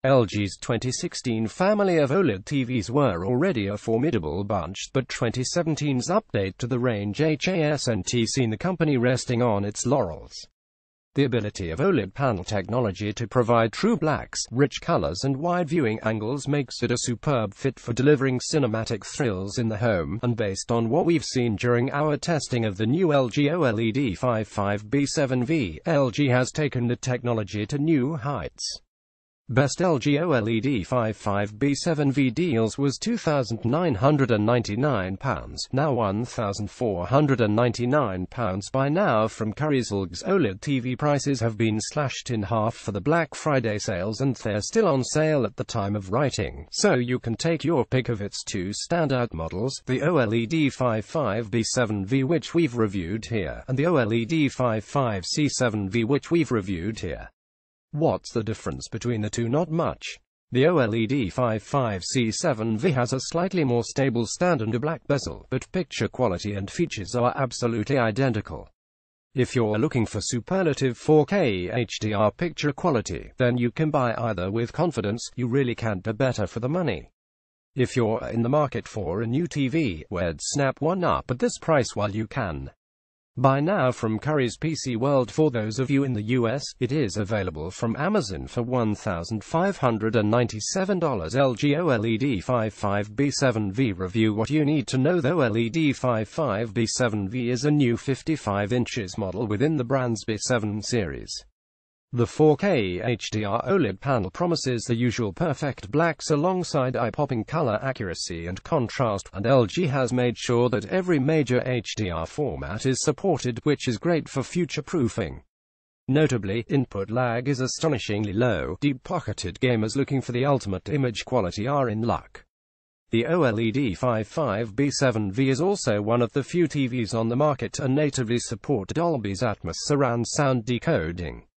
LG's 2016 family of OLED TVs were already a formidable bunch, but 2017's update to the range hasn't seen the company resting on its laurels. The ability of OLED panel technology to provide true blacks, rich colors and wide viewing angles makes it a superb fit for delivering cinematic thrills in the home, and based on what we've seen during our testing of the new LG OLED55B7V, LG has taken the technology to new heights. Best LG OLED55B7V deals was £2,999, now £1,499 by now. From CurrysLGs OLED TV prices have been slashed in half for the Black Friday sales, and they're still on sale at the time of writing, so you can take your pick of its two standout models, the OLED55B7V which we've reviewed here, and the OLED55C7V which we've reviewed here. What's the difference between the two? Not much. The OLED55C7V has a slightly more stable stand and a black bezel, but picture quality and features are absolutely identical. If you're looking for superlative 4K HDR picture quality, then you can buy either with confidence. You really can't do better for the money. If you're in the market for a new TV, we'd snap one up at this price while you can. Buy now from Currys PC World. For those of you in the US, it is available from Amazon for $1,597. LG OLED55B7V review. What you need to know: the OLED55B7V is a new 55 inches model within the brand's B7 series. The 4K HDR OLED panel promises the usual perfect blacks alongside eye-popping color accuracy and contrast, and LG has made sure that every major HDR format is supported, which is great for future-proofing. Notably, input lag is astonishingly low. Deep-pocketed gamers looking for the ultimate image quality are in luck. The OLED55B7V is also one of the few TVs on the market to natively support Dolby's Atmos surround sound decoding.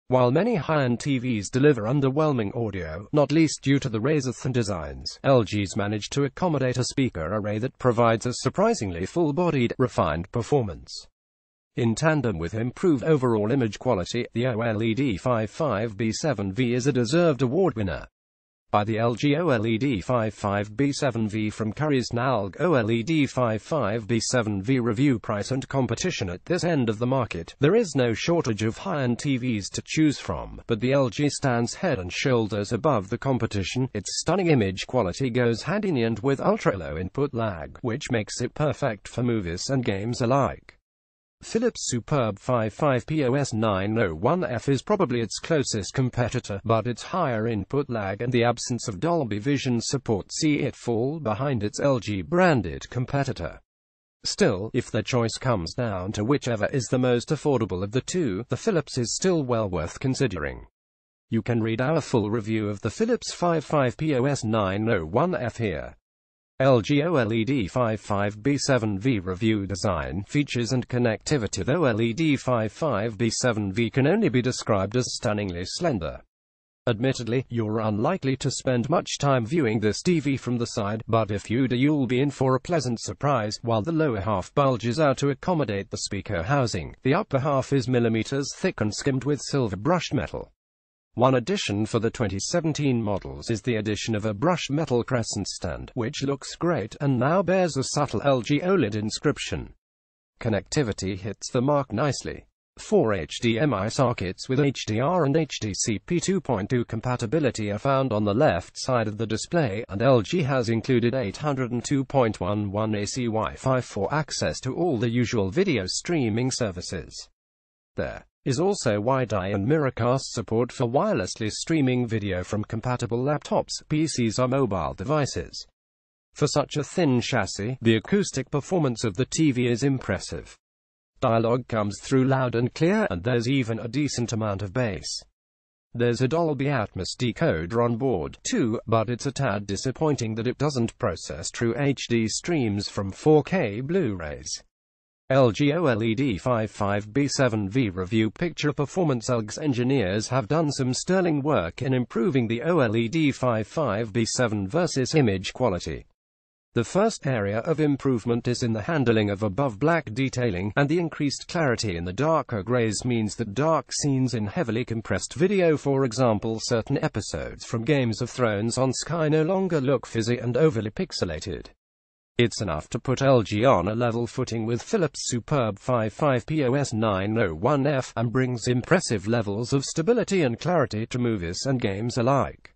While many high-end TVs deliver underwhelming audio, not least due to the razor-thin designs, LG's managed to accommodate a speaker array that provides a surprisingly full-bodied, refined performance. In tandem with improved overall image quality, the OLED55B7V is a deserved award winner. By the LG OLED55B7V from CurrysLGs OLED55B7V review. Price and competition. At this end of the market, there is no shortage of high-end TVs to choose from, but the LG stands head and shoulders above the competition. Its stunning image quality goes hand in hand with ultra-low input lag, which makes it perfect for movies and games alike. Philips' superb 55POS901F is probably its closest competitor, but its higher input lag and the absence of Dolby Vision support see it fall behind its LG-branded competitor. Still, if the choice comes down to whichever is the most affordable of the two, the Philips is still well worth considering. You can read our full review of the Philips 55POS901F here. LG OLED55B7V review. Design, features and connectivity. The OLED55B7V can only be described as stunningly slender. Admittedly, you're unlikely to spend much time viewing this TV from the side, but if you do, you'll be in for a pleasant surprise. While the lower half bulges out to accommodate the speaker housing, the upper half is millimeters thick and skimmed with silver brushed metal. One addition for the 2017 models is the addition of a brushed metal crescent stand, which looks great, and now bears a subtle LG OLED inscription. Connectivity hits the mark nicely. 4 HDMI sockets with HDR and HDCP 2.2 compatibility are found on the left side of the display, and LG has included 802.11 AC Wi-Fi for access to all the usual video streaming services. There is also wide-eye and mirrorcast support for wirelessly streaming video from compatible laptops, PCs or mobile devices. For such a thin chassis, the acoustic performance of the TV is impressive. Dialogue comes through loud and clear, and there's even a decent amount of bass. There's a Dolby Atmos decoder on board, too, but it's a tad disappointing that it doesn't process true HD streams from 4K Blu-rays. LG OLED55B7V review. Picture performance. LG's engineers have done some sterling work in improving the OLED55B7 versus image quality. The first area of improvement is in the handling of above black detailing, and the increased clarity in the darker grays means that dark scenes in heavily compressed video, for example certain episodes from Games of Thrones on Sky, no longer look fuzzy and overly pixelated. It's enough to put LG on a level footing with Philips' superb 55POS901F, and brings impressive levels of stability and clarity to movies and games alike.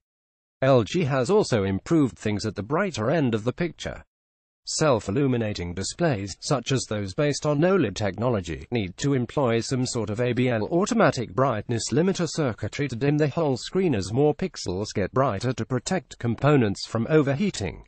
LG has also improved things at the brighter end of the picture. Self-illuminating displays, such as those based on OLED technology, need to employ some sort of ABL automatic brightness limiter circuitry to dim the whole screen as more pixels get brighter to protect components from overheating.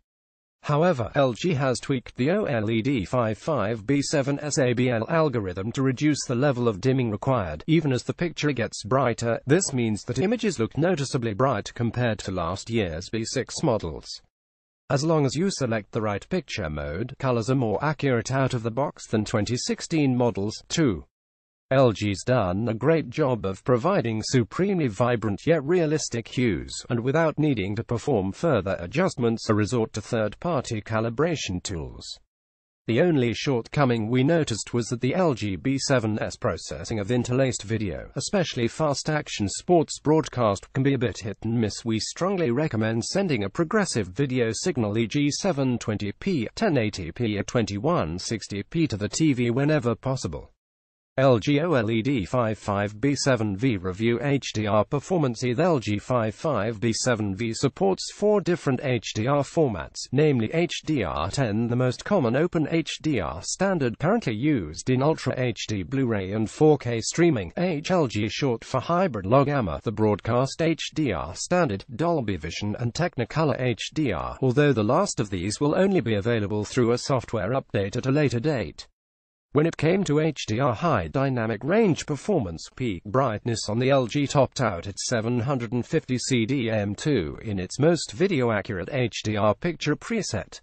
However, LG has tweaked the OLED55B7V ABL algorithm to reduce the level of dimming required, even as the picture gets brighter. This means that images look noticeably bright compared to last year's B6 models. As long as you select the right picture mode, colors are more accurate out of the box than 2016 models, too. LG's done a great job of providing supremely vibrant yet realistic hues, and without needing to perform further adjustments or resort to third-party calibration tools. The only shortcoming we noticed was that the LG B7's processing of interlaced video, especially fast-action sports broadcast, can be a bit hit and miss. We strongly recommend sending a progressive video signal, e.g. 720p, 1080p or 2160p to the TV whenever possible. LG OLED55B7V Review HDR Performance. The LG 55B7V supports 4 different HDR formats, namely HDR10, the most common open HDR standard currently used in Ultra HD Blu-ray and 4K streaming, HLG short for Hybrid Log Gamma, the broadcast HDR standard, Dolby Vision and Technicolor HDR, although the last of these will only be available through a software update at a later date. When it came to HDR high dynamic range performance, peak brightness on the LG topped out at 750 CDM2 in its most video-accurate HDR picture preset.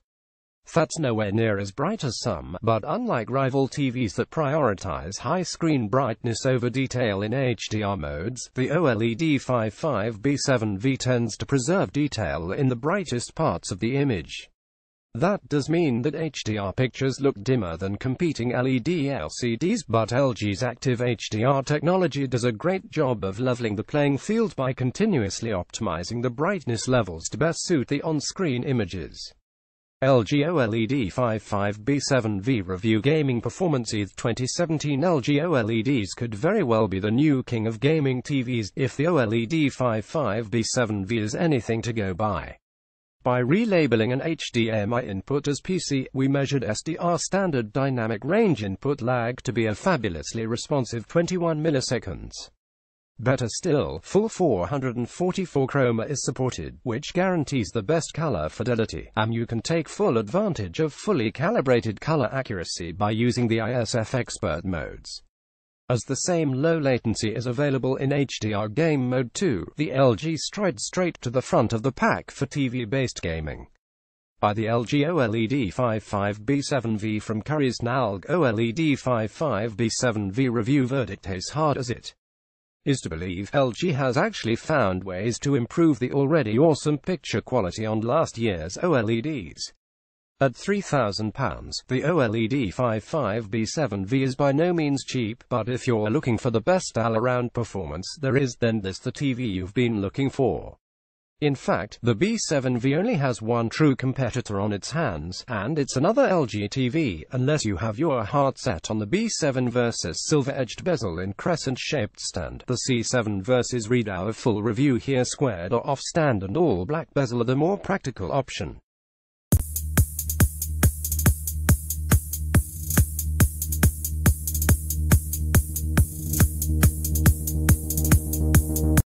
That's nowhere near as bright as some, but unlike rival TVs that prioritize high screen brightness over detail in HDR modes, the OLED55B7V tends to preserve detail in the brightest parts of the image. That does mean that HDR pictures look dimmer than competing LED LCDs, but LG's active HDR technology does a great job of leveling the playing field by continuously optimizing the brightness levels to best suit the on-screen images. LG OLED55B7V Review Gaming Performance. The 2017 LG OLEDs could very well be the new king of gaming TVs, if the OLED55B7V is anything to go by. By relabeling an HDMI input as PC, we measured SDR standard dynamic range input lag to be a fabulously responsive 21 milliseconds. Better still, full 444 chroma is supported, which guarantees the best color fidelity, and you can take full advantage of fully calibrated color accuracy by using the ISF Expert modes. As the same low latency is available in HDR game mode too, the LG strides straight to the front of the pack for TV-based gaming. By the LG OLED55B7V from CurrysLGs OLED55B7V Review Verdict. As hard as it is to believe, LG has actually found ways to improve the already awesome picture quality on last year's OLEDs. At £3,000, the OLED55B7V is by no means cheap, but if you're looking for the best all-around performance there is, then this the TV you've been looking for. In fact, the B7V only has one true competitor on its hands, and it's another LG TV, unless you have your heart set on the B7 vs silver-edged bezel in crescent-shaped stand. The C7 vs read our full review here. Squared or off stand and all black bezel are the more practical option.